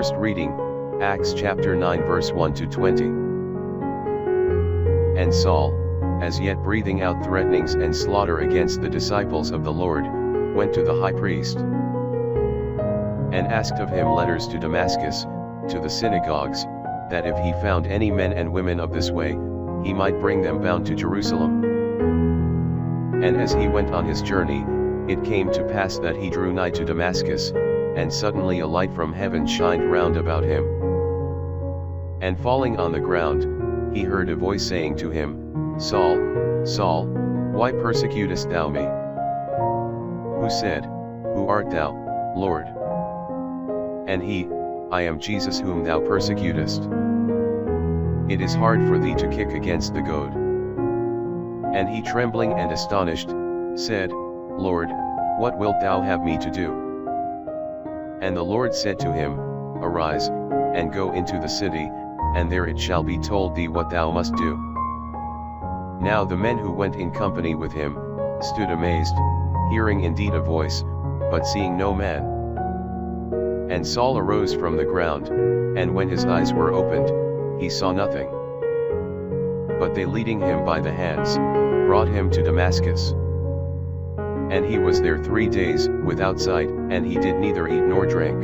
First reading, Acts chapter 9 verse 1 to 20. And Saul, as yet breathing out threatenings and slaughter against the disciples of the Lord, went to the high priest, and asked of him letters to Damascus, to the synagogues, that if he found any men and women of this way, he might bring them bound to Jerusalem. And as he went on his journey, it came to pass that he drew nigh to Damascus, and suddenly a light from heaven shined round about him. And falling on the ground, he heard a voice saying to him, Saul, Saul, why persecutest thou me? Who said, Who art thou, Lord? And he, I am Jesus whom thou persecutest. It is hard for thee to kick against the goad. And he, trembling and astonished, said, Lord, what wilt thou have me to do? And the Lord said to him, Arise, and go into the city, and there it shall be told thee what thou must do. Now the men who went in company with him, stood amazed, hearing indeed a voice, but seeing no man. And Saul arose from the ground, and when his eyes were opened, he saw nothing. But they, leading him by the hands, brought him to Damascus. And he was there 3 days, without sight, and he did neither eat nor drink.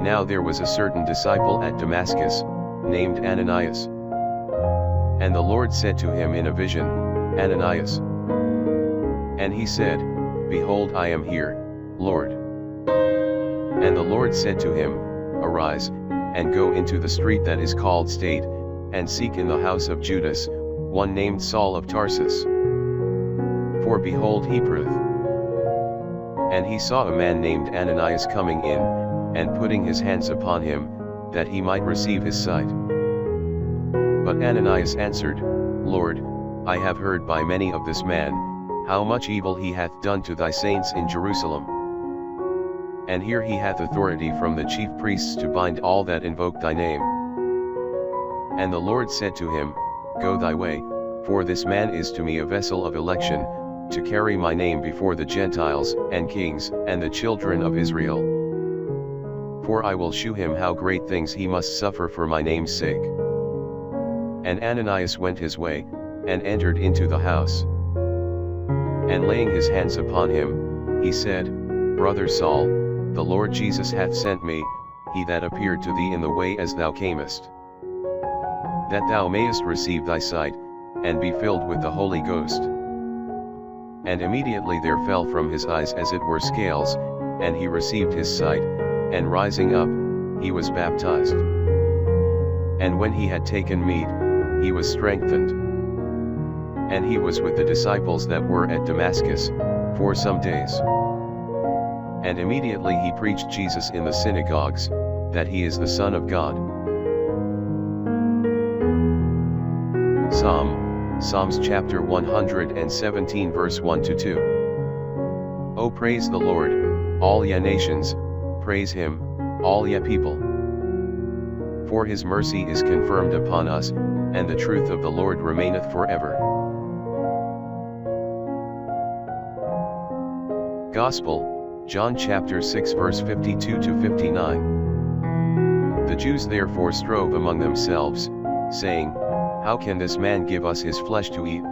Now there was a certain disciple at Damascus, named Ananias. And the Lord said to him in a vision, Ananias. And he said, Behold, I am here, Lord. And the Lord said to him, Arise, and go into the street that is called Straight, and seek in the house of Judas, one named Saul of Tarsus. For behold, he prayeth. And he saw a man named Ananias coming in, and putting his hands upon him, that he might receive his sight. But Ananias answered, Lord, I have heard by many of this man, how much evil he hath done to thy saints in Jerusalem. And here he hath authority from the chief priests to bind all that invoke thy name. And the Lord said to him, Go thy way, for this man is to me a vessel of election, to carry my name before the Gentiles, and kings, and the children of Israel. For I will shew him how great things he must suffer for my name's sake. And Ananias went his way, and entered into the house. And laying his hands upon him, he said, Brother Saul, the Lord Jesus hath sent me, he that appeared to thee in the way as thou camest, that thou mayest receive thy sight, and be filled with the Holy Ghost. And immediately there fell from his eyes as it were scales, and he received his sight, and rising up, he was baptized. And when he had taken meat, he was strengthened. And he was with the disciples that were at Damascus, for some days. And immediately he preached Jesus in the synagogues, that he is the Son of God. Psalms chapter 117 verse 1 to 2. O praise the Lord, all ye nations, praise him, all ye people. For his mercy is confirmed upon us, and the truth of the Lord remaineth forever. Gospel, John chapter 6 verse 52 to 59. The Jews therefore strove among themselves, saying, How can this man give us his flesh to eat?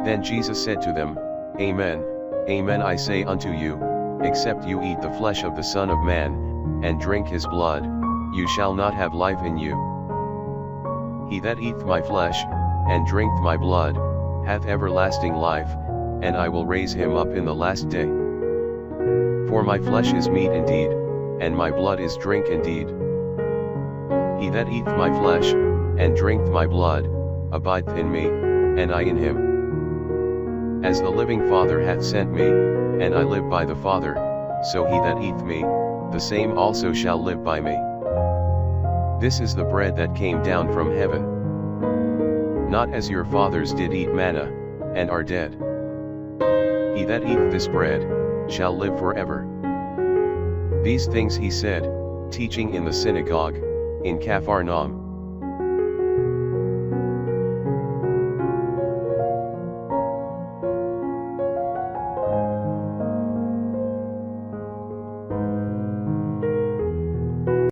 Then Jesus said to them, Amen, amen I say unto you, except you eat the flesh of the Son of Man, and drink his blood, you shall not have life in you. He that eateth my flesh, and drinketh my blood, hath everlasting life, and I will raise him up in the last day. For my flesh is meat indeed, and my blood is drink indeed. He that eateth my flesh, and drinketh my blood, abideth in me, and I in him. As the living Father hath sent me, and I live by the Father, so he that eateth me, the same also shall live by me. This is the bread that came down from heaven. Not as your fathers did eat manna, and are dead. He that eateth this bread, shall live forever. These things he said, teaching in the synagogue, in Capharnaum.